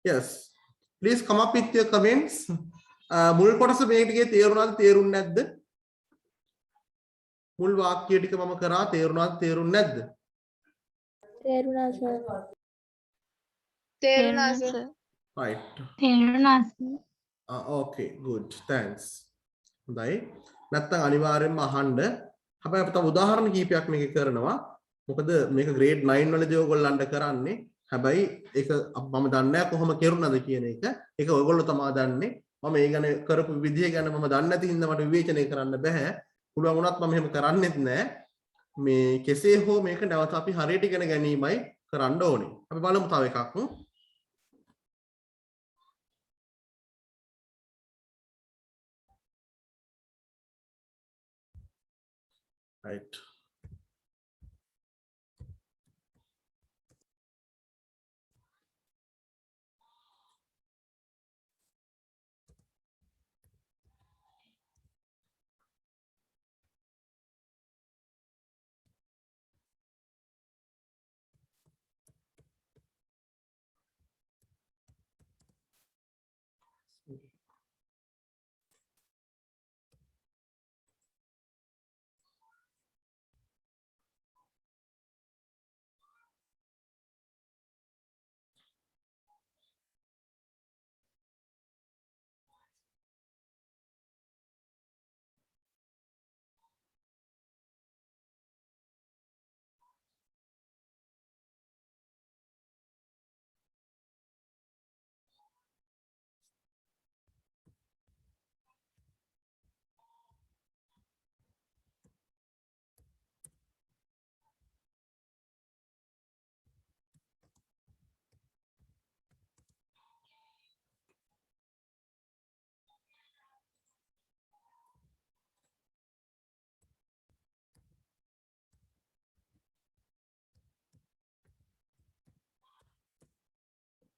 Yes, please come up with your comments. මුල් කොටස මේ ටිකේ තේරුණාද තේරුන්නේ නැද්ද? මුල් වාක්‍ය ටික මම කරා තේරුණාද තේරුන්නේ නැද්ද? තේරුණා සර්. තේරුණා සර්. Right. තේරුණා සර්. Okay, good. Thanks. හොඳයි. නැත්තම් අනිවාර්යෙන්ම අහන්න. හැබැයි අපිට උදාහරණ කීපයක් මේක කරනවා. මොකද මේක grade 9 වලදී ඔයගොල්ලන්ට කරන්නේ. හැබැයි ඒක මම දන්නේ නැහැ කොහොම කරුණාද කියන එක. ඒක ඔයගොල්ලෝ තමයි දන්නේ. මම ඒ ගැන කරපු විදිය ගැන මම දන්නේ නැති හින්දා මට විවේචනය කරන්න බෑ. පුළුවන් වුණත් මම එහෙම කරන්නෙත් නැහැ. මේ කෙසේ හෝ මේක නැවත අපි හරියට ඉගෙන ගැනීමයි කරන්න ඕනේ. අපි බලමු තව එකක්. Right.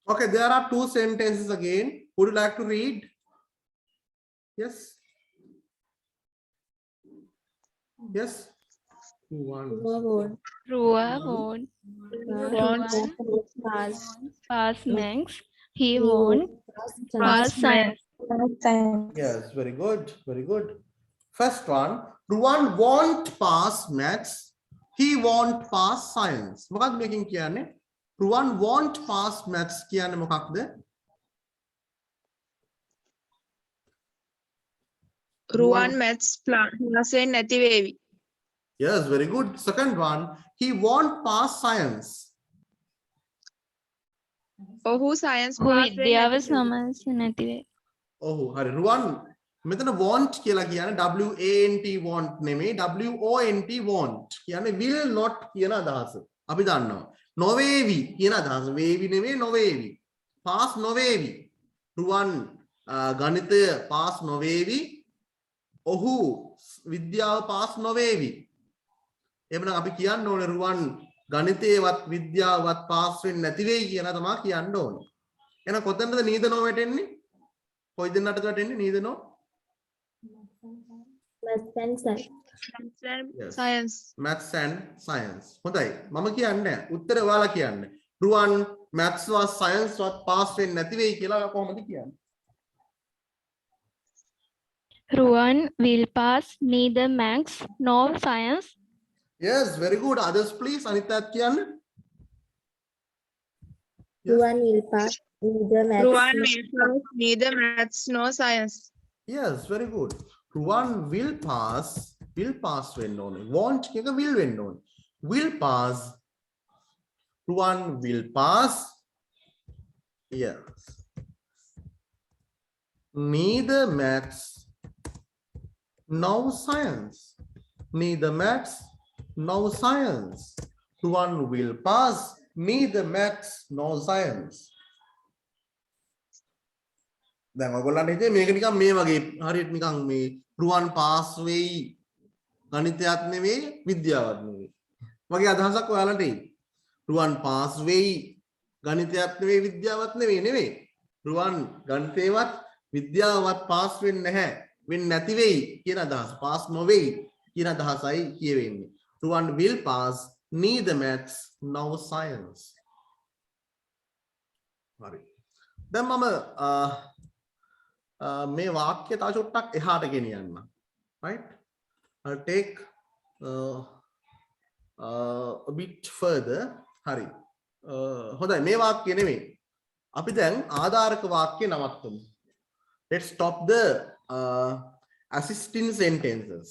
Okay, there are two sentences again. Would you like to read? Yes. Yes. One. Ruwa wants pass next. He won't pass science. Yes, very good. Very good. First one, Ruwan won't pass maths. He won't pass science. මොකක්ද මේකෙන් කියන්නේ? Ruwan won't pass maths කියන්නේ මොකක්ද? රුවන් maths class වෙන්නේ නැති වේවි. Yes, very good. Second one, he won't pass science. ඔහු science ඔහු විද්‍යාව සමස් නැති වේ. ඔහු හරි. Ruwan මෙතන want කියලා කියන්නේ WANT want නෙමෙයි WONT want කියන්නේ will not කියන අදහස. අපි දන්නවා. නොවේවි කියන අදහස. වේවි නෙමෙයි නොවේවි. pass නොවේවි. Ruwan ගණිතය pass නොවේවි. ඔහු විද්‍යාව pass නොවේවි. එහෙනම් අපි කියන්න ඕනේ Ruwan ගණිතේවත් විද්‍යාවවත් pass වෙන්නේ නැති වෙයි කියලා තමයි කියන්න ඕනේ. එහෙනම් කොතනද නීද නෝ වැටෙන්නේ? කොයි දෙන්නටද වැටෙන්නේ නීද නෝ? Maths and science. Science. Maths and science. හොඳයි. මම කියන්නේ උත්තර ඔයාලා කියන්නේ. Ruwan maths වත් science වත් pass වෙන්නේ නැති වෙයි කියලා කොහොමද කියන්නේ? Ruwan will pass neither maths nor science. Yes, very good. Others please. අනිත් කියන්නේ. Ruwan will pass neither maths. Ruwan neither maths nor science. Yes, very good. Ruwan will pass වෙන්න ඕනේ. Want එක will වෙන්න ඕනේ. Will pass. Ruwan will pass. Yes. Neither maths nor science. Neither maths nor science. Ruwan will pass neither maths nor science. දැන් ඔයගොල්ලන්ට හිතේ මේක නිකන් මේ වගේ හරියට නිකන් මේ රුවන් පාස් වෙයි ගණිතයත් නෙවෙයි විද්‍යාවත් නෙවෙයි වගේ අදහසක් ඔයාලට එයි. රුවන් පාස් වෙයි ගණිතයත් නෙවෙයි විද්‍යාවත් නෙවෙයි. රුවන් ගණිතේවත් විද්‍යාවත් පාස් වෙන්නේ නැහැ. වෙන්නේ නැති වෙයි කියන අදහස. පාස් නොවේයි කියන අදහසයි කියවෙන්නේ. Ruwan will pass neither maths nor science. හරි. දැන් මම මේ වාක්‍ය තව චුට්ටක් එහාට ගෙනියන්න. Right? I'll take a bit further. හරි. හොඳයි මේ වාක්‍ය නෙමෙයි. අපි දැන් ආධාරක වාක්‍ය නවත්තමු. Let's stop the assisting sentences.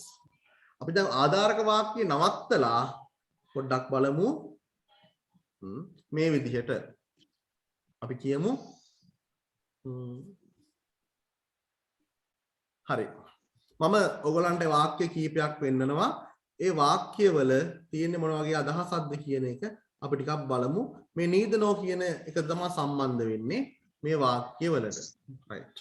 අපි දැන් ආධාරක වාක්‍ය නවත්තලා පොඩ්ඩක් බලමු මේ විදිහට. අපි කියමු හරි. මම ඔයගලන්ට වාක්‍ය කීපයක් පෙන්නනවා. ඒ වාක්‍යවල තියෙන මොන වගේ අදහසක්ද කියන එක අපි ටිකක් බලමු. මේ need no කියන එක තමයි සම්බන්ධ වෙන්නේ මේ වාක්‍යවලට. right.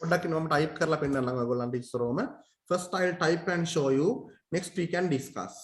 පොඩ්ඩක් මම type කරලා පෙන්නන්නම් ඔයගොල්ලන්ට ඉස්සරෝම. First I'll type and show you. Next we can discuss.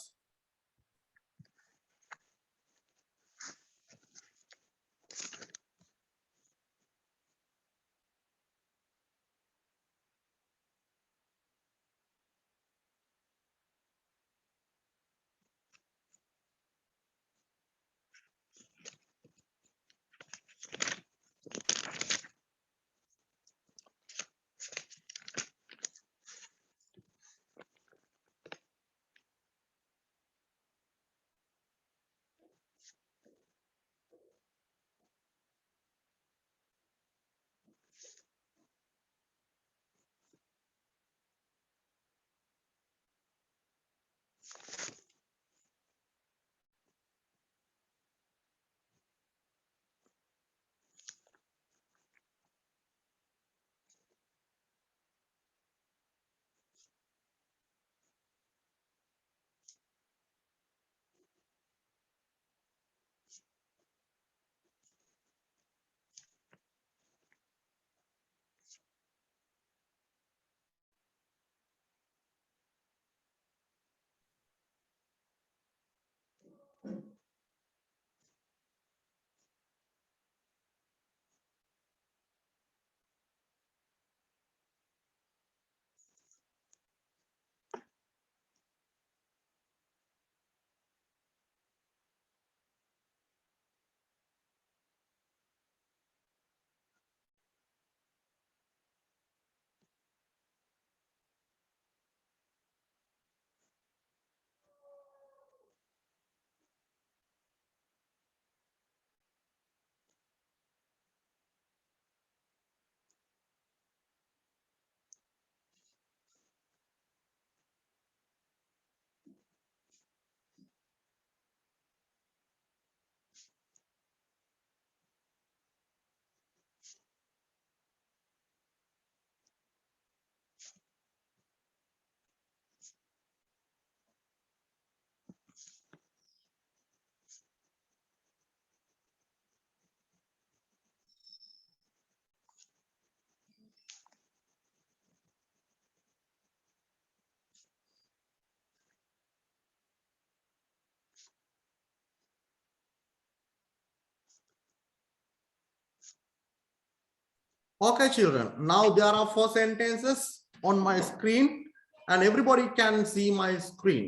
Okay, children. Now there are 4 sentences on my screen and everybody can see my screen.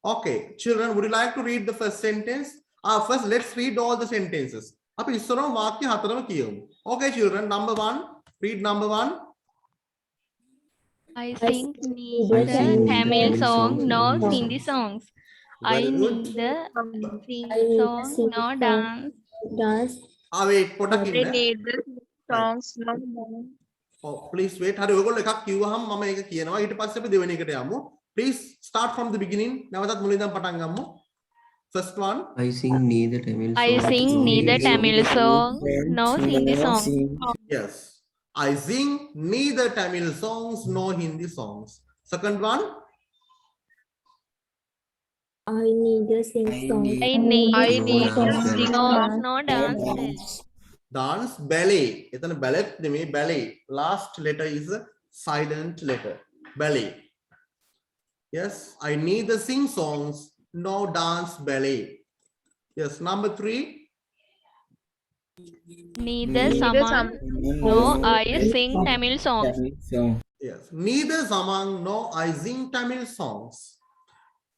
Okay, children, would you like to read the first sentence? First, let's read all the sentences. Okay, children, number 1. Read number 1. I sing neither Tamil song nor Hindi songs. I Very good. neither sing song nor dance. Wait, පොඩක් They ඉන්න. need the songs no more. Oh, please wait. හරි ඔයගොල්ලෝ එකක් කිව්වහම මම ඒක කියනවා. ඊට පස්සේ අපි දෙවෙනි එකට යමු. Please start from the beginning. නැවතත් මුලින් ඉඳන් පටන් ගමු. First one. I sing neither Tamil I song sing nor neither Hindi Tamil song nor Hindi song. Yes. I sing neither Tamil songs nor Hindi songs. Second one. I neither sing songs. I neither dance sing songs nor dance. Dance ballet. එතන ballet නෙමෙයි ballet. Last letter is a silent letter. Ballet. Yes, I neither sing songs nor dance ballet. Yes, number 3. Neither Neither someone nor I sing song. Tamil songs. Yes, neither Samang nor I sing Tamil songs.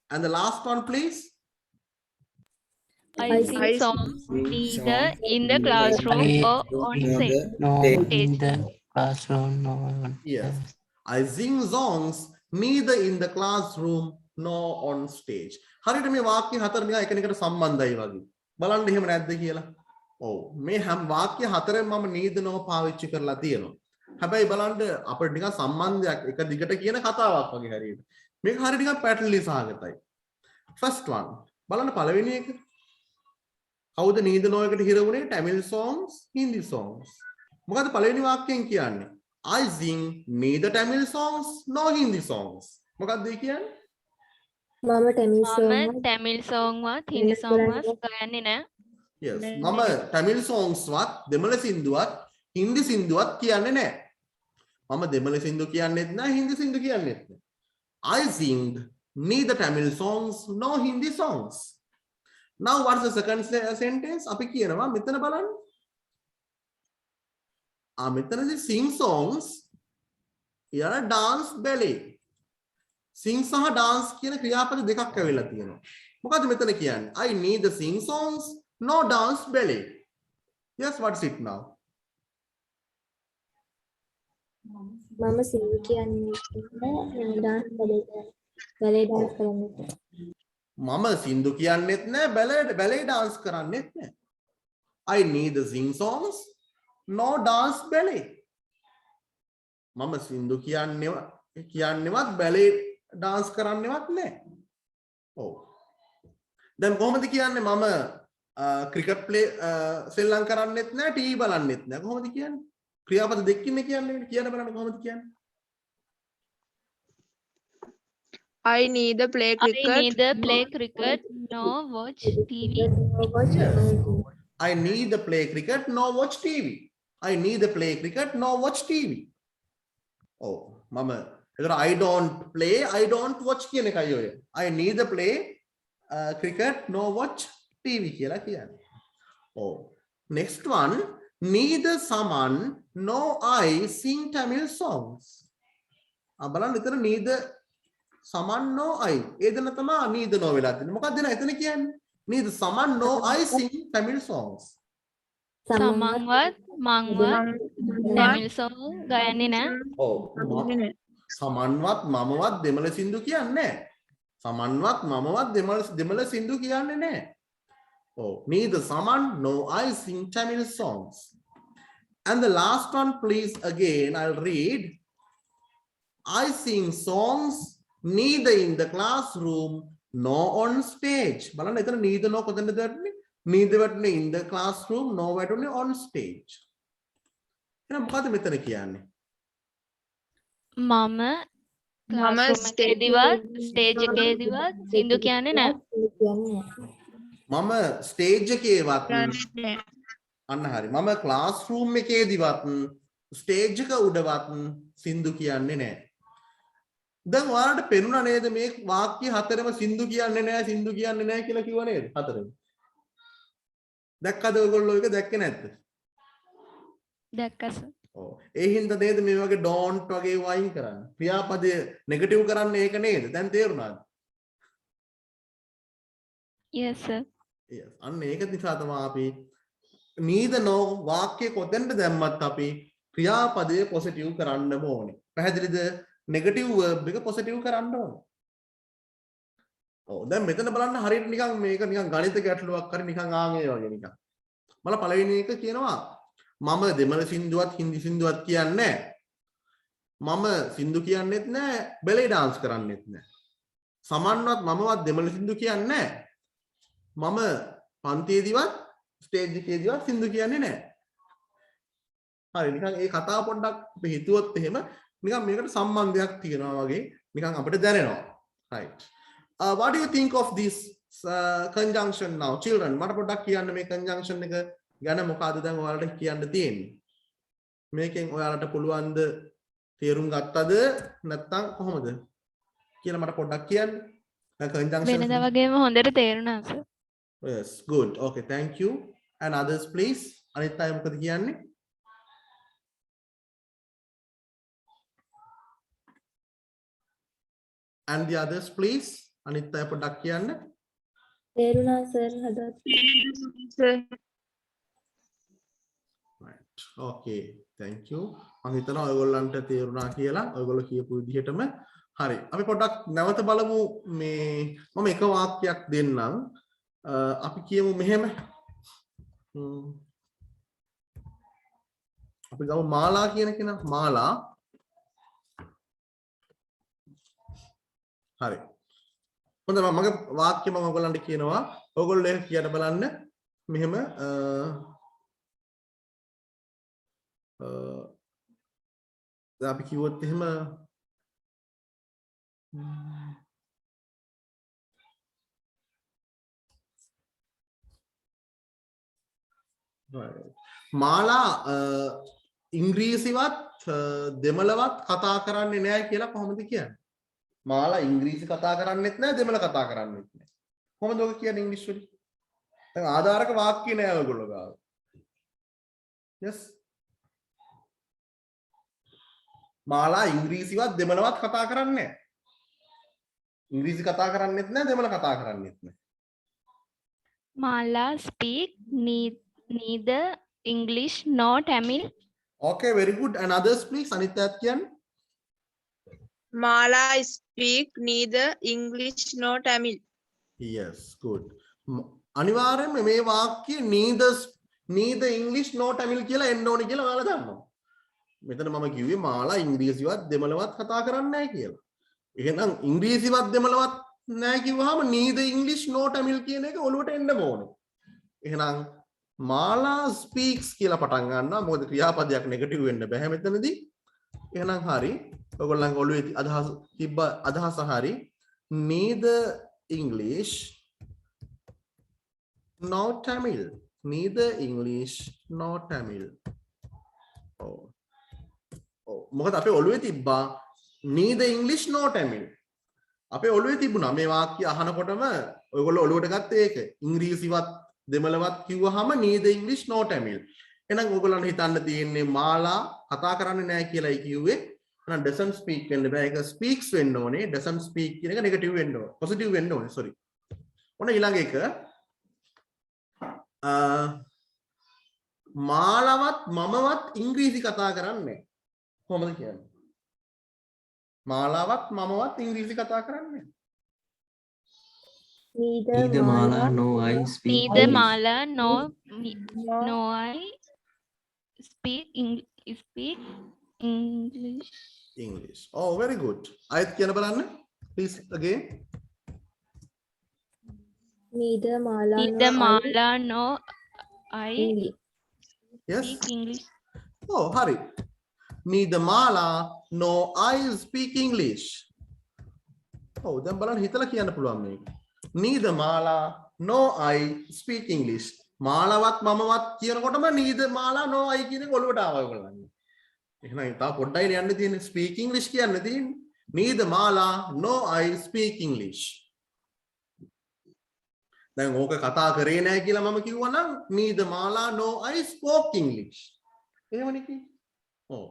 And the last one, please. I I sing I songs neither in the classroom or on stage. No, in the classroom, no one. Yes, I sing songs neither in the classroom nor on stage. හරියට මේ වාක්‍ය හතර නිකන් එකිනෙකට සම්බන්ධයි වගේ. බලන්න එහෙම නැද්ද කියලා. ඔව් මේ හැම වාක්‍ය හතරෙන් මම neither nor පාවිච්චි කරලා තියෙනවා. හැබැයි බලන්න අපිට නිකන් සම්බන්ධයක් එක දිගට කියන කතාවක් වගේ හරියට. මේක හරියට නිකන් පැටලි සහගතයි. First one. බලන්න පළවෙනි එක. කවුද neither nor එකට හිර වුණේ? Tamil songs, Hindi songs. මොකද පළවෙනි වාක්‍යයෙන් කියන්නේ? I sing neither Tamil songs nor Hindi songs. මොකක්ද ඒ කියන්නේ? Mama Tamil මම song. Tamil song වත් Hindi song වත් ගයන්නේ නැහැ. Yes. මම Tamil songs වත් දෙමළ සින්දුවත් Hindi සින්දුවත් කියන්නේ නැහැ. මම දෙමළ සින්දු කියන්නේත් නැහැ Hindi සින්දු කියන්නේත් නැහැ. I sing neither Tamil songs nor Hindi songs. Now what's the second sentence? අපි කියනවා මෙතන බලන්න. මෙතනදී sing songs ඊළඟ dance ballet. sing සහ dance කියන ක්‍රියාපද දෙකක් ඇවිල්ලා තියෙනවා. මොකද්ද මෙතන කියන්නේ? I neither sing songs nor dance ballet. Yes, what's it now? Mama sing කියන්නේ dance ballet dance කරන්නේ. මම සින්දු කියන්නෙත් නැහැ ballet dance කරන්නෙත් නැහැ. I neither sing songs nor dance ballet. මම සින්දු කියන්නේවත් ballet dance කරන්නේවත් නැහැ. ඔව්. දැන් කොහොමද කියන්නේ මම cricket play සෙල්ලම් කරන්නෙත් නැහැ TV බලන්නෙත් නැහැ. කොහොමද කියන්නේ? ක්‍රියාපද දෙකකින් කියන්නේ කියන්න බලන්න කොහොමද කියන්නේ? I neither play I cricket neither play cricket nor watch TV. I neither play cricket nor watch TV. I neither play cricket nor watch TV. Oh, mama. I don't play, I don't watch කියන එකයි ඔය. I neither play cricket nor watch TV කියලා කියන්නේ. Oh, next one. Neither Saman nor I sing Tamil songs. බලන්න එතන neither Saman nor I. ඒ දෙන්න තමයි neither nor වෙලා තියෙන්නේ. මොකක්ද දෙන එතන කියන්නේ? Neither Saman nor I sing Tamil songs. සමන්වත් මංවත් Tamil song ගයන්නේ නැහැ. ඔව්. සමන්වත් මමවත් දෙමළ සින්දු කියන්නේ නැහැ. සමන්වත් මමවත් දෙමළ සින්දු කියන්නේ නැහැ. Oh, neither Saman nor I sing Tamil songs. And the last one, please, again, I'll read. I sing songs neither in the classroom nor on stage. බලන්න එතන neither nor කොතනද වැටුනේ? Neither වැටුනේ in the classroom nor වැටුනේ on stage. එහෙනම් මොකද මෙතන කියන්නේ? මම stage එකේදීවත් සින්දු කියන්නේ නැහැ. මම ස්ටේජ් එකේවත් අන්න හරි. මම ක්ලාස්රූම් එකේදීවත් ස්ටේජ් එක උඩවත් සින්දු කියන්නේ නැහැ. දැන් ඔයාලට පෙනුණා නේද මේ වාක්‍ය හතරම සින්දු කියන්නේ නැහැ කියලා කිව්ව නේද? හතරම. දැක්කද ඔයගොල්ලෝ ඒක දැක්කේ නැද්ද? දැක්කස. ඔව්. ඒ හින්දා නේද මේ වගේ don't වගේ වයින් කරන්නේ. ක්‍රියාපදය නෙගටිව් කරන්නේ ඒක නේද? දැන් තේරුණාද? Yes sir. Yes. අන්න ඒක නිසා තමයි අපි neither nor වාක්‍ය කොතෙන්ද දැම්මත් අපි ක්‍රියාපදය පොසිටිව් කරන්න ඕනේ. පැහැදිලිද? නෙගටිව් verb එක පොසිටිව් කරන්න ඕනේ. ඔව් දැන් මෙතන බලන්න හරියට නිකන් මේක නිකන් ගණිත ගැටලුවක් හරි නිකන් ආන්ගේ වගේ නිකන්. මම පළවෙනි එක කියනවා මම දෙමළ සින්දුවත් හින්දි සින්දුවත් කියන්නේ මම සින්දු කියන්නෙත් නැහැ බැලේ dance කරන්නෙත් නැහැ. සමන්වත් මමවත් දෙමළ සින්දු කියන්නේ මම පන්තියේදීවත් ස්ටේජ් එකේදීවත් සින්දු කියන්නේ නැහැ. හරි නිකන් ඒ කතාව පොඩ්ඩක් අපි හිතුවොත් එහෙම නිකන් මේකට සම්බන්ධයක් තියෙනවා වගේ නිකන් අපිට දැනෙනවා. Right. What do you think of this conjunction now children? මට පොඩ්ඩක් කියන්න මේ conjunction එක ගැන මොකද්ද දැන් ඔයාලට කියන්න තියෙන්නේ? මේකෙන් ඔයාලට පුළුවන්ද තේරුම් ගත්තද නැත්නම් කොහොමද කියලා මට පොඩ්ඩක් කියන්න. conjunction වෙනදා වගේම හොඳට තේරුණා sir. Yes, good. Okay, thank you. And others, please. අනිත් අය මොකද කියන්නේ? And the others, please. අනිත් අය පොඩ්ඩක් කියන්න. තේරුණා සර් හදවත්. Sir. Right. Okay, thank you. මම හිතනවා ඔයගොල්ලන්ට තේරුණා කියලා. ඔයගොල්ලෝ කියපු විදිහටම හරි. අපි පොඩ්ඩක් නැවත බලමු මේ මම එක වාක්‍යයක් දෙන්නම්. අපි කියමු මෙහෙම. අපි ගමු මාලා කියන කෙනා. මාලා. හරි. හොඳයි මගේ වාක්‍ය මම ඔයගොල්ලන්ට කියනවා. ඔයගොල්ලෝ ඒක කියන්න බලන්න. මෙහෙම අපි කිව්වොත් එහෙම මාලා ඉංග්‍රීසිවත් දෙමළවත් කතා කරන්නේ නැහැ කියලා කොහොමද කියන්නේ? මාලා ඉංග්‍රීසි කතා කරන්නේත් නැහැ දෙමළ කතා කරන්නේත් නැහැ. කොහොමද ඔක කියන්නේ ඉංග්‍රීසි වලින්? දැන් ආධාරක වාක්‍ය නෑ ඔයගොල්ලෝ ගාව. yes මාලා ඉංග්‍රීසිවත් දෙමළවත් කතා කරන්නේ නැහැ. ඉංග්‍රීසි කතා කරන්නේත් නැහැ දෙමළ කතා කරන්නේත් නැහැ. Mala speak neither English nor Tamil. Okay, very good. And others, please. අනිත්‍යත් කියන්නේ. Mala speak neither English nor Tamil. Yes, good. අනිවාර්යයෙන්ම මේ වාක්‍යය neither English nor Tamil කියලා එන්න ඕනේ කියලා ඔයාලා දන්නවා. මෙතන මම කිව්වේ මාලා ඉංග්‍රීසිවත් දෙමළවත් කතා කරන්නේ නැහැ කියලා. එහෙනම් ඉංග්‍රීසිවත් දෙමළවත් නැහැ කිව්වහම neither English nor Tamil කියන එක ඔළුවට එන්න ඕනේ. එහෙනම් මාලා speaks කියලා පටන් ගන්නවා. මොකද ක්‍රියාපදයක් නෙගටිව් වෙන්න බෑ මෙතනදී. එහෙනම් හරි. ඔයගොල්ලන්ගේ ඔළුවේ අදහස තිබ්බ අදහස හරි. neither English nor Tamil. Neither English nor Tamil. Oh. මොකද අපේ ඔළුවේ තිබ්බා neither English nor Tamil. අපේ ඔළුවේ තිබුණා මේ වාක්‍ය අහනකොටම ඔයගොල්ලෝ ඔළුවට ගත්තේ ඒක. ඉංග්‍රීසිවත් දෙමළවත් කිව්වහම neither English nor Tamil. එහෙනම් ඔයගොල්ලන්ට හිතන්න තියෙන්නේ මාලා කතා කරන්නේ නැහැ කියලායි කිව්වේ. එහෙනම් doesn't speak වෙන්න බෑ. ඒක speaks වෙන්න ඕනේ. doesn't speak කියන එක නෙගටිව් වෙන්න ඕනේ. පොසිටිව් වෙන්න ඕනේ. sorry. ඔන්න ඊළඟ එක මාලවත් මමවත් ඉංග්‍රීසි කතා කරන්නේ කොහොමද කියන්නේ? මාලාවත් මමවත් ඉංග්‍රීසි කතා කරන්නේ Neither Mala nor I speak Neither English. Mala nor I speak English. English. Oh, very good. අයත් කියන බලන්න. Please again. neither Mala Neither nor Mala nor I English. Yes. speak English. Oh, hurry. Neither Mala nor I speak English. Oh, දැන් බලන්න හිතලා කියන්න පුළුවන් මේක. Neither Mala nor I speak English. මාලාවත් මමවත් කියනකොටම neither Mala nor I කියන එක ඔළුවට ආවා ඔයගොල්ලන්ගේ. එහෙනම් තා පොඩ්ඩයි යන්න තියෙන්නේ speak English කියන්න තියෙන්නේ. Neither Mala nor I speak English. දැන් ඕක කතා කරේ නැහැ කියලා මම කිව්වා නම් neither Mala nor I spoke English. එහෙමනේ කිව්වේ. ඔව්.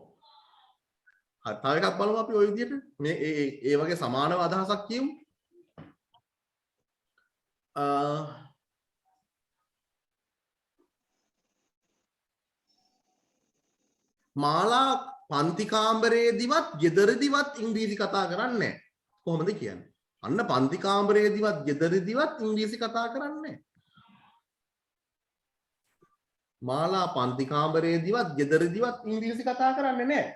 හරි තව එකක් බලමු අපි ওই විදිහට මේ ඒ වගේ සමානව අදහසක් කියමු. මාලා පන්ති කාමරයේදීවත් ගෙදරදීවත් ඉංග්‍රීසි කතා කරන්නේ නැහැ. කොහොමද කියන්නේ? අන්න පන්ති කාමරයේදීවත් ගෙදරදීවත් ඉංග්‍රීසි කතා කරන්නේ නැහැ. මාලා පන්ති කාමරයේදීවත් ගෙදරදීවත් ඉංග්‍රීසි කතා කරන්නේ නැහැ.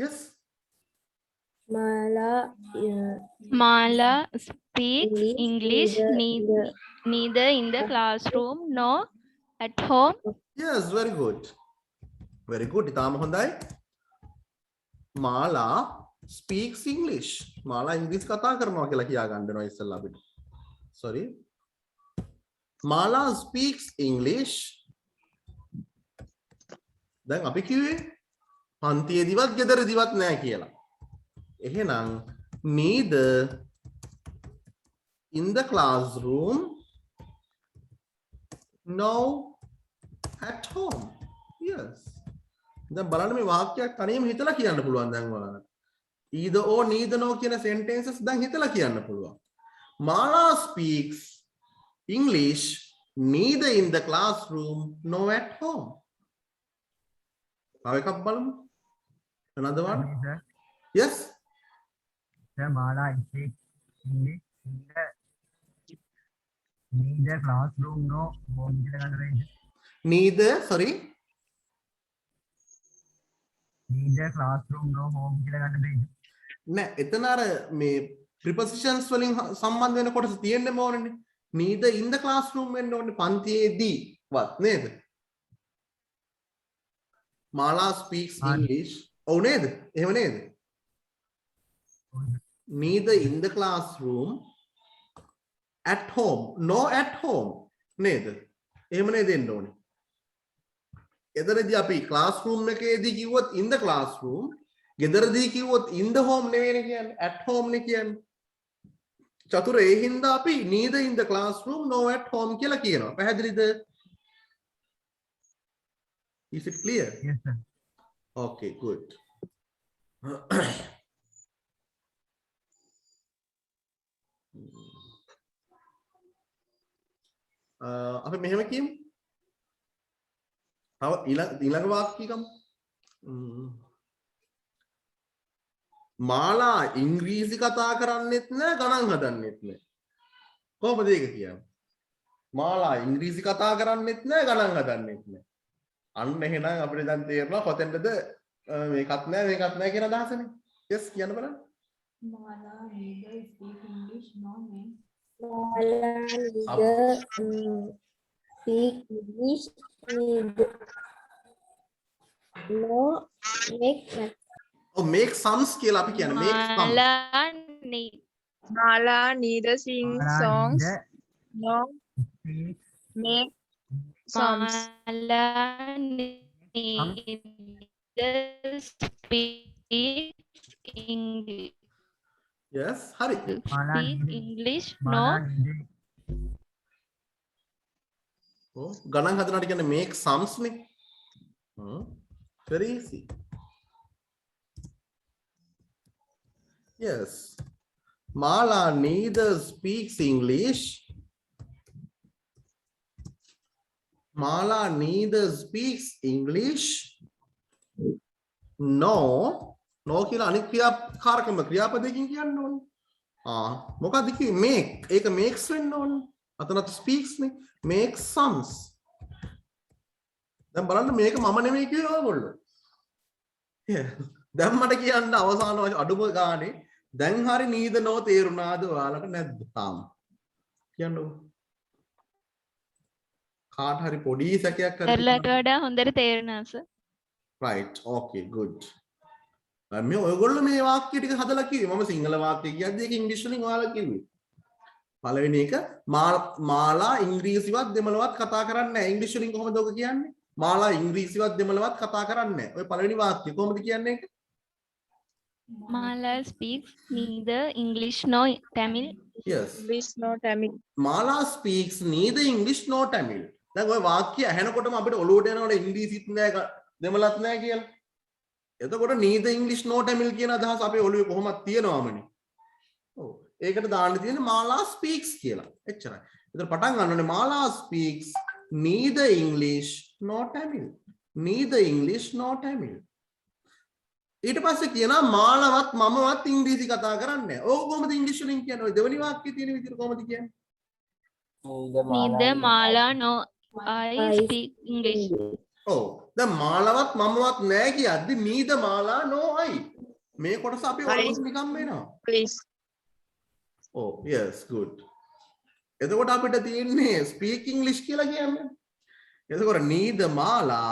Yes. Mala speaks English, English neither neither in the classroom nor at home. Yes, very good. Very good. ඉතාලම හොඳයි. මාලා speaks English. මාලා ඉංග්‍රීසි කතා කරනවා කියලා කියා ගන්නවා ඉස්සෙල්ලා අපිට. Sorry. මාලා speaks English. දැන් අපි කිව්වේ පන්තියේදීවත් ගෙදරදීවත් නැහැ කියලා. එහෙනම් neither in the classroom no at home. Yes. දැන් බලන්න මේ වාක්‍යයක් තනියම හිතලා කියන්න පුළුවන් දැන් ඔයාලට. either or neither no කියන sentences දැන් හිතලා කියන්න පුළුවන්. Mala speaks English neither in the classroom nor at home. තව එකක් බලමු. Another one. Yes. Mala speaks English neither classroom no home කියලා ගන්න බැහැ. Neither, sorry. neither classroom no home කියලා ගන්න බැහැ. නෑ එතන අර මේ prepositions වලින් සම්බන්ධ වෙන කොටස තියෙන්නම ඕනනේ. neither in the classroom වෙන්න ඕනේ පන්තියේදී වත් නේද? Mala speaks English. ඔව් නේද? එහෙම නේද? neither in the classroom at home no at home නේද? එහෙම නේද එන්න ඕනේ. එතනදී අපි classroom එකේදී කිව්වොත් in the classroom, ගෙදරදී කිව්වොත් in the home නෙවෙයිනේ කියන්නේ at home නේ කියන්නේ. චතුර ඒ හින්දා අපි neither in the classroom no at home කියලා කියනවා. පැහැදිලිද? Is it clear? Yes sir. Okay, good. අපි මෙහෙම කියමු. තව ඊළඟ වාක්‍යයකම. මාලා ඉංග්‍රීසි කතා කරන්නෙත් නෑ ගණන් හදන්නෙත් නෑ. කොහොමද ඒක කියන්නේ? මාලා ඉංග්‍රීසි කතා කරන්නෙත් නෑ ගණන් හදන්නෙත් නෑ. අන්න එහෙනම් අපිට දැන් තේරෙනවා කොතෙන්ද මේකත් නෑ මේකත් නෑ කියන අදහසනේ. yes කියන්න බලන්න. Mala neither speak English nor make. Mala neither speak English neither no make math. ඔව් make sums කියලා අපි කියන්නේ make sums. Mala neither sing songs nor speaks make songs. Mala neither speak English. yes hari. Mala Speak neither- English Mala no neither- ඔව් ගණන් හදනට කියන්නේ make sums නේ. very easy. yes. Mala neither speaks English. Mala neither speaks English. No. No කියලා අනිත් ක්‍රියාකාරකම ක්‍රියාපදයකින් කියන්න ඕනේ. මොකක්ද කිව්වේ make. ඒක makes වෙන්න ඕනේ. අතනත් speaks නේ. make sums. දැන් බලන්න මේක මම නෙමෙයි කිව්වේ ඔයගොල්ලෝ. දැන් මට කියන්න අවසාන අඩුම ගානේ දැන් හරි නීද නෝ තේරුණාද ඔයාලට නැද්ද තාම? කියන්නකෝ. කාට හරි පොඩි සැකයක් කරලට වඩා හොඳට තේරෙනවා සර්. right okay good. මේ ඔයගොල්ලෝ මේ වාක්‍ය ටික හදලා කිව්වේ මම සිංහල වාක්‍ය කියද්දී ඒක ඉංග්‍රීසි වලින් ඔයාලා කිව්වේ. පළවෙනි එක මාලා ඉංග්‍රීසිවත් දෙමළවත් කතා කරන්නේ නැහැ. ඉංග්‍රීසි වලින් කොහොමද ඔක කියන්නේ? මාලා ඉංග්‍රීසිවත් දෙමළවත් කතා කරන්නේ නැහැ. ඔය පළවෙනි වාක්‍ය කොහොමද කියන්නේ ඒක? Mala speaks neither English nor Tamil. yes. English no Tamil. Mala speaks neither English nor Tamil. දැන් ඔය වාක්‍ය ඇහෙනකොටම අපිට ඔලුවට එනවනේ ඉංග්‍රීසිත් නැහැ දෙමළත් නැහැ කියලා. එතකොට neither English nor Tamil කියන අදහස අපේ ඔළුවේ කොහොමද තියෙනවමනේ. ඔව්. ඒකට දාන්න තියෙන්නේ Mala speaks කියලා. එච්චරයි. එතන පටන් ගන්න ඕනේ Mala speaks neither English nor Tamil. Neither English nor Tamil. ඊට පස්සේ කියනවා මාලවත් මමවත් ඉංග්‍රීසි කතා කරන්නේ නැහැ. ඕක කොහොමද ඉංග්‍රීසි වලින් කියන්නේ? ඔය දෙවෙනි වාක්‍යයේ තියෙන විදිහට කොහොමද කියන්නේ? Neither Mala nor I speak English. ඔව්. දැන් මාලවත් මමවත් නැහැ කියද්දි neither Mala nor I. මේ කොටස අපි ඔලුවට නිකම් එනවා. Please. Oh, yes, good. එතකොට අපිට තියෙන්නේ speak English කියලා කියන්නේ. එතකොට neither Mala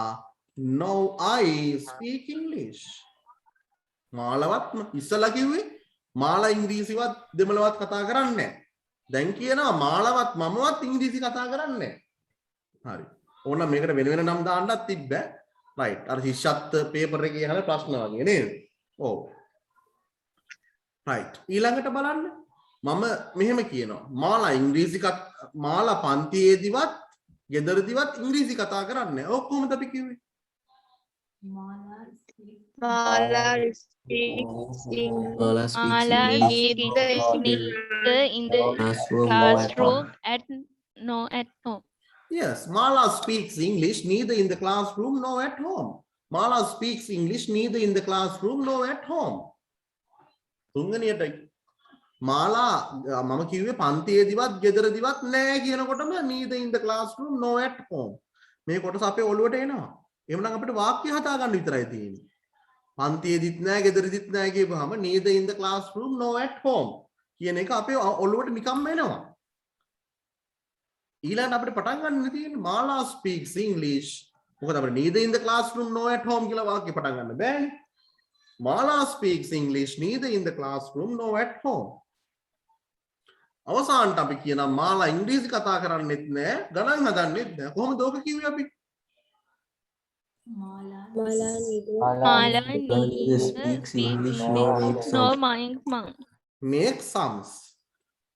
nor I speak English. මාලවත් ඉස්සලා කිව්වේ මාලා ඉංග්‍රීසිවත් දෙමළවත් කතා කරන්නේ නැහැ. දැන් කියනවා මාලවත් මමවත් ඉංග්‍රීසි කතා කරන්නේ නැහැ. හරි. ඕනනම් මේකට වෙන වෙන නම් දාන්නත් තිබ්බෑ. right. අර ශිෂ්‍යත්ව පේපර් එකේ අහන ප්‍රශ්න වගේ නේද? ඔව්. right. ඊළඟට බලන්න. මම මෙහෙම කියනවා. මාලා ඉංග්‍රීසි මාලා පන්තියේදීවත් ගෙදරදිවත් ඉංග්‍රීසි කතා කරන්නේ. ඔය කොහොමද අපි කිව්වේ? Mala speaks Mala speaks speaks English neither in the classroom nor at classroom home. at home. Yes, Mala speaks English neither in the classroom nor at home. Mala speaks English neither in the classroom nor at home. තුන්වෙනියටයි මාලා මම කිව්වේ පන්තියේදිවත් ගෙදරදිවත් නෑ කියනකොටම neither in the classroom nor at home. මේ කොටස අපේ ඔළුවට එනවා. එහෙනම් අපිට වාක්‍ය හදා ගන්න විතරයි තියෙන්නේ. පන්තියේදිත් නෑ ගෙදරදිත් නෑ කියපුවාම neither in the classroom nor at home කියන එක අපේ ඔළුවට නිකම්ම එනවා. ඊළඟට අපිට පටන් ගන්න තියෙන්නේ මාලා speaks English. මොකද අපිට neither in the classroom nor at home කියලා වාක්‍ය පටන් ගන්න බෑනේ. Mala speaks English neither in the classroom nor at home. අවසානට අපි කියනවා මාලා ඉංග්‍රීසි කතා කරන්නෙත් නෑ ගණන් හදන්නෙත් නෑ. කොහොමද ඕක කිව්වේ අපි? Mala Mala Neither neither speaks speaks English nor makes nor sense. makes Make sums.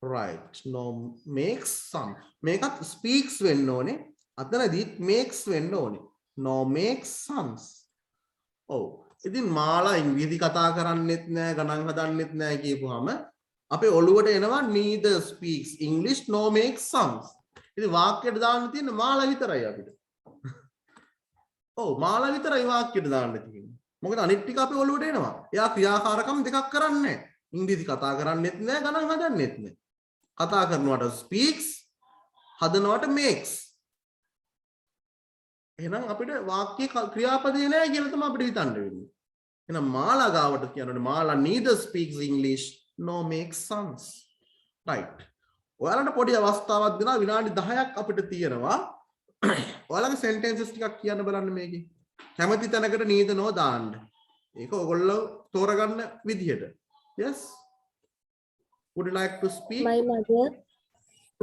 Right. No makes sum. මේකත් speaks වෙන්න ඕනේ. අතනදිත් makes වෙන්න ඕනේ. No makes sums. ඔව්. ඉතින් මාලා ඉංග්‍රීසි කතා කරන්නෙත් නෑ ගණන් හදන්නෙත් නෑ කියපුවාම අපේ ඔළුවට එනවා neither speaks English nor makes sums. ඉතින් වාක්‍යයට දාන්න තියෙන්නේ මාලා විතරයි අපිට. ඔව් මාලා විතරයි වාක්‍යයට දාන්න තියෙන්නේ. මොකද අනිත් ටික අපේ ඔළුවට එනවා. එයා ක්‍රියාකාරකම් දෙකක් කරන්නේ නෑ. ඉංග්‍රීසි කතා කරන්නෙත් නෑ ගණන් හදන්නෙත් නෑ. කතා කරනවට speaks හදනවට makes. එහෙනම් අපිට වාක්‍ය ක්‍රියාපදේ නෑ කියලා තමයි අපිට හිතන්න වෙන්නේ. එහෙනම් මාලා ගාවට කියනකොට මාලා neither speaks English nor makes sense. Right. ඔයාලට පොඩි අවස්ථාවක් දෙනවා විනාඩි 10ක් අපිට තියෙනවා. ඔයාලගේ sentences ටිකක් කියන්න බලන්න මේකේ. කැමති තැනකට neither no දාන්න. ඒක ඔයගොල්ලෝ තෝරගන්න විදිහට. Yes. Would you like to speak?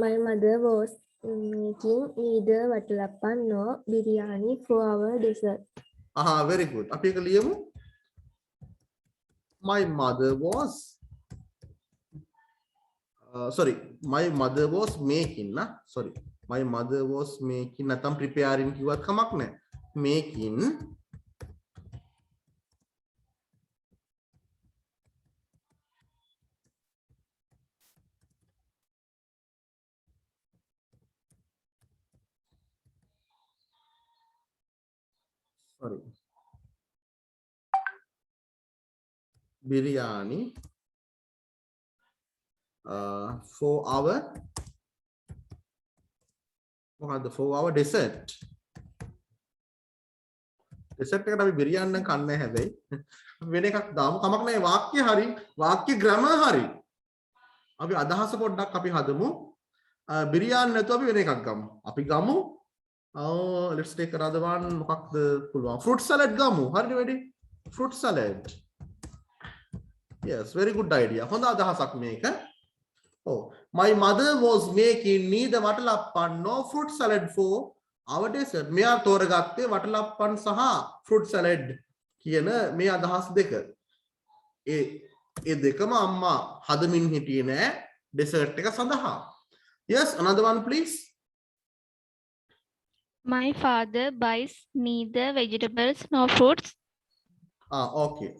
My mother was making neither vatalapan nor biryani for our dessert. Aha, very good. අපි එක ලියමු. My mother was my mother was making my mother was making නැත්නම් preparing කිව්වත් කමක් නැහැ. Making biryani for our dessert. Dessert එකට අපි බිරියානි නම් කන්නේ හැබැයි වෙන එකක් දාමු කමක් නැහැ. වාක්‍ය හරි වාක්‍ය ග්‍රැමර් හරි අපි අදහස පොඩ්ඩක් අපි හදමු. බිරියානි නැතුව අපි වෙන එකක් ගමු. අපි ගමු let's take another one. මොකක්ද පුළුවන්? fruit salad ගමු. හරිද වැඩි? fruit salad. Yes, very good idea. හොඳ අදහසක් මේක. Oh, my mother was making neither watalappan nor fruit salad for our dessert. මෙයා තෝරගත්තේ වටලප්පන් සහ fruit salad කියන මේ අදහස් දෙක. ඒ දෙකම අම්මා හදමින් හිටියේ නෑ dessert එක සඳහා. Yes, another one please. My father buys neither vegetables nor fruits. Okay.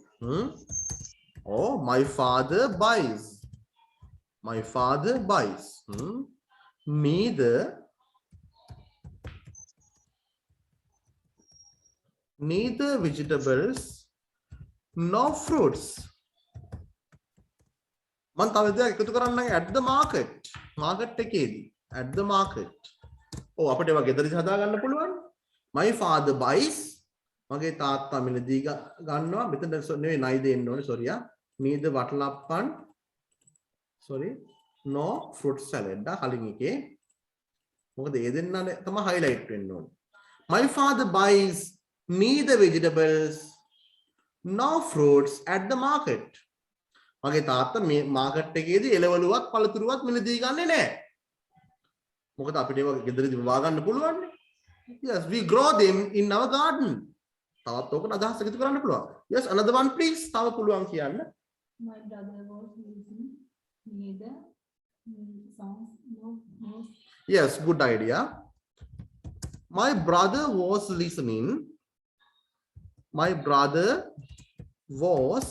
Oh, my father buys. My father buys. Neither vegetables nor fruits. මම තව දෙයක් එකතු කරන්න at the market. Market එකේදී at the market. අපිට ඒවා ගෙදරදී හදා ගන්න පුළුවන්. My father buys. මගේ තාත්තා මිලදී ගන්නවා. මෙතන නෙවෙයි නයි දෙන්න ඕනේ. sorry. neither watalappan no fruit salad. කලින් එකේ මොකද ඒ දෙන්න තමයි highlight වෙන්න ඕනේ. My father buys neither vegetables nor fruits at the market. මගේ තාත්තා මේ මාකට් එකේදී එළවලුවත් පළතුරුවත් මිලදී ගන්නේ නැහැ. මොකද අපිට ඒක ගෙදරදී වා ගන්න පුළුවන්. Yes, we grow them in our garden. තවත් ඕක අදහස් එකතු කරන්න පුළුවන්. Yes, another one please. තව පුළුවන් කියන්න. My brother was using neither songs nor. Yes, good idea. My brother was listening. My brother was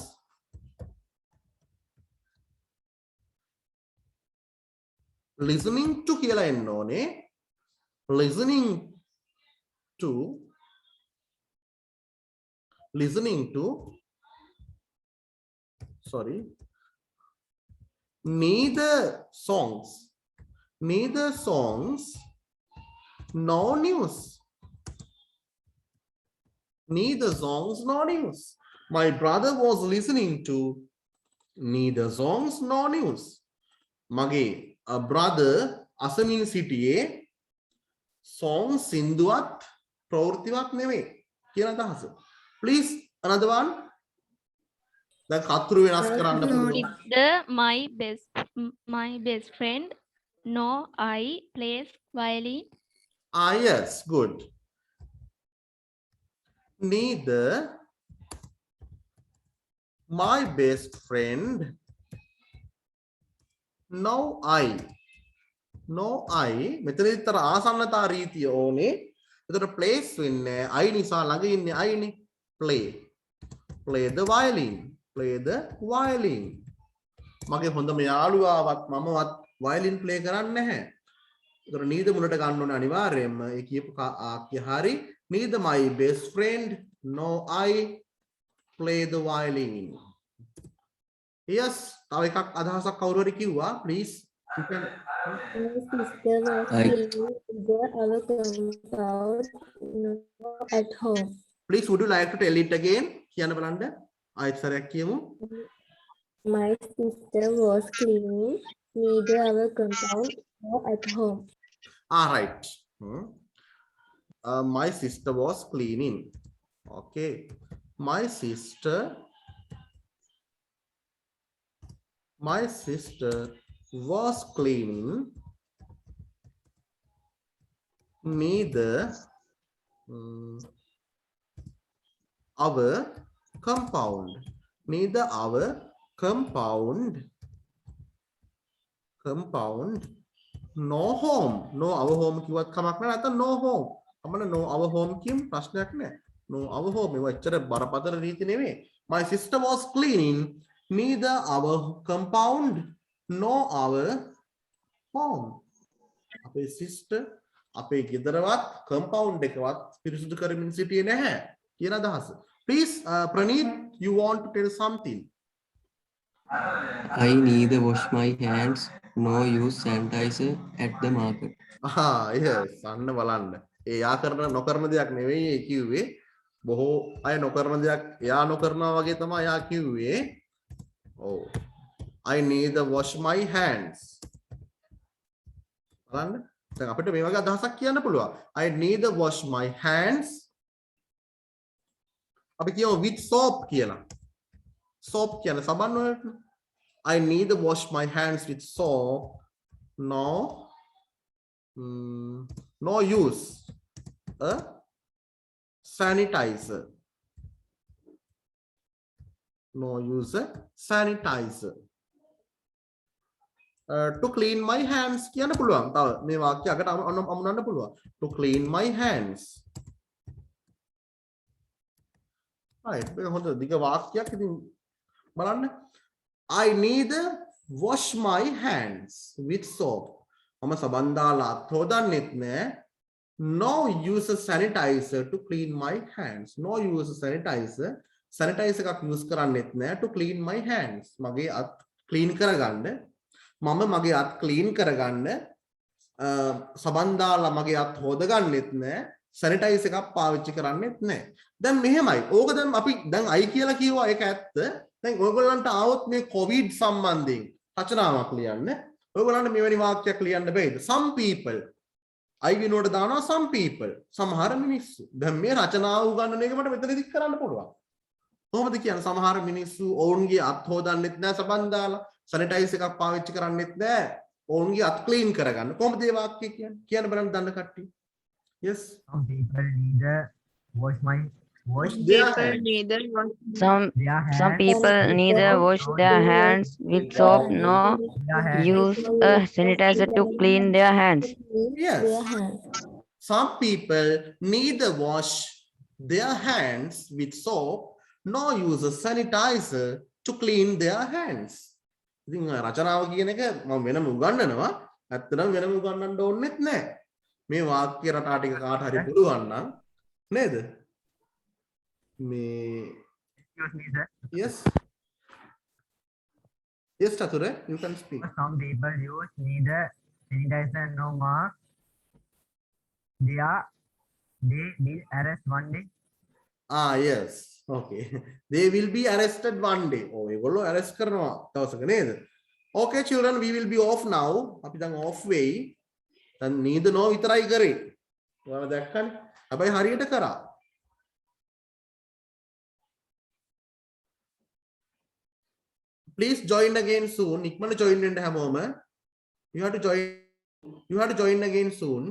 listening to කියලා එන්න ඕනේ. Listening to sorry, neither songs nor news. Neither songs nor news. My brother was listening to neither songs nor news. මගේ brother අසමින් සිටියේ song සින්දුවත් ප්‍රවෘත්තිවත් නෙමෙයි කියන අදහස. Please another one. දැන් කතුරු වෙනස් කරන්න පුළුවන්. Neither my best friend nor I plays violin. Ah, yes, good. Neither my best friend no I මෙතනදී තර ආසන්නතා රීතිය ඕනේ. එතකොට place වෙන්නේ I නිසා ළඟ ඉන්නේ I නේ. play the violin. මගේ හොඳම යාළුවාවත් මමවත් violin play කරන්නේ නැහැ. එතකොට neither මුලට ගන්න ඕනේ අනිවාර්යයෙන්ම. ඒ කියපු ආක්‍ය හරි. Neither my best friend nor I play the violin. Yes, තව එකක් අදහසක් කවුරු හරි කිව්වා. Please. You can... My sister was cleaning our compound at home. Please, would you like to tell it again? කියන්න බලන්න. ආයෙත් සරයක් කියමු. My sister was cleaning neither our compound nor at home. Ah, right. My sister was cleaning. Okay. My sister was cleaning neither our compound no home. No our home කිව්වත් කමක් නැහැ. නැත්නම් no home. අපමණ no our home කියමු ප්‍රශ්නයක් නැහැ. No our home මේව ඇත්තට බරපතල රීති නෙමෙයි. My sister was cleaning neither our compound nor our home. අපේ sister අපේ ගෙදරවත් compound එකවත් පිරිසිදු කරමින් සිටියේ නැහැ කියන අදහස. Please, Praneeth, you want to tell something? I neither wash my hands nor use sanitizer at the market. Ah, yes. අන්න බලන්න. ඒ යා කරන නොකරන දෙයක් නෙවෙයි ඒ කිව්වේ. බොහෝ අය නොකරන දෙයක් යා නොකරනවා වගේ තමයි යා කිව්වේ. Oh. I neither wash my hands. බලන්න. දැන් අපිට මේ වගේ අදහසක් කියන්න පුළුවන්. I neither wash my hands. අපි කියමු with soap කියලා. soap කියන්නේ සබන් වලට. I neither wash my hands with soap nor use a sanitizer. To clean my hands කියන්න පුළුවන්. තව මේ වාක්‍යයකට අමුණන්න පුළුවන්. To clean my hands. right. මේක හොඳ දිග වාක්‍යයක්. ඉතින් බලන්න. I neither wash my hands with soap. මම සබන් දාලා අත් හොදන්නෙත් නෑ. No use a sanitizer to clean my hands. No use a sanitizer. Sanitizer එකක් use කරන්නෙත් නෑ to clean my hands. මගේ අත් clean කරගන්න. මම මගේ අත් clean කරගන්න සබන් දාලා මගේ අත් හොදගන්නෙත් නෑ. sanitizer එකක් පාවිච්චි කරන්නෙත් නෑ. දැන් මෙහෙමයි. ඕක දැන් අපි දැන් I කියලා කිව්වා ඒක ඇත්ත. දැන් ඔයගොල්ලන්ට ආවොත් මේ COVID සම්බන්ධයෙන් රචනාවක් ලියන්න. ඔයගොල්ලන්ට මෙවැනි වාක්‍යයක් ලියන්න බැයිද? Some people. I වෙනුවට දානවා some people. සමහර මිනිස්සු. දැන් මේ රචනාව උගන්වන එක මට මෙතනදි කරන්න පුළුවන්. කොහොමද කියන්නේ? සමහර මිනිස්සු ඔවුන්ගේ අත් හොදන්නෙත් නෑ සබන් දාලා. sanitizer එකක් පාවිච්චි කරන්නෙත් නෑ. ඔවුන්ගේ අත් clean කරගන්න. කොහොමද මේ වාක්‍යය කියන්නේ? කියන්න බලන්න දන්න කට්ටිය. Yes. Some people neither wash their People hands. neither wash Some people neither wash their hands with soap nor use a sanitizer to clean their hands. Yes. Their hands. some people neither wash their hands with soap nor use a sanitizer to clean their hands. ඉතින් රචනාව කියන එක මම වෙනම උගන්වනවා. ඇත්තටම වෙනම උගන්වන්න ඕනෙත් නැහැ. මේ වාක්‍ය රටා ටික කාට හරි පුළුවන් නම් නේද? මේ Excuse me, sir. yes. Yes, Chature, you can speak. Some people use neither sanitizer nor mask. They will arrest one day. Ah, yes. Okay. They will be arrested one day. Oh, ඒගොල්ලෝ arrest කරනවා දවසක නේද? Okay, children, we will be off now. අපි දැන් off වෙයි. දැන් neither no විතරයි කරේ. ඔයාලා දැක්කනේ. හැබැයි හරියට කරා. Please join again soon. ඉක්මනට join වෙන්න හැමෝම. You have to join again soon.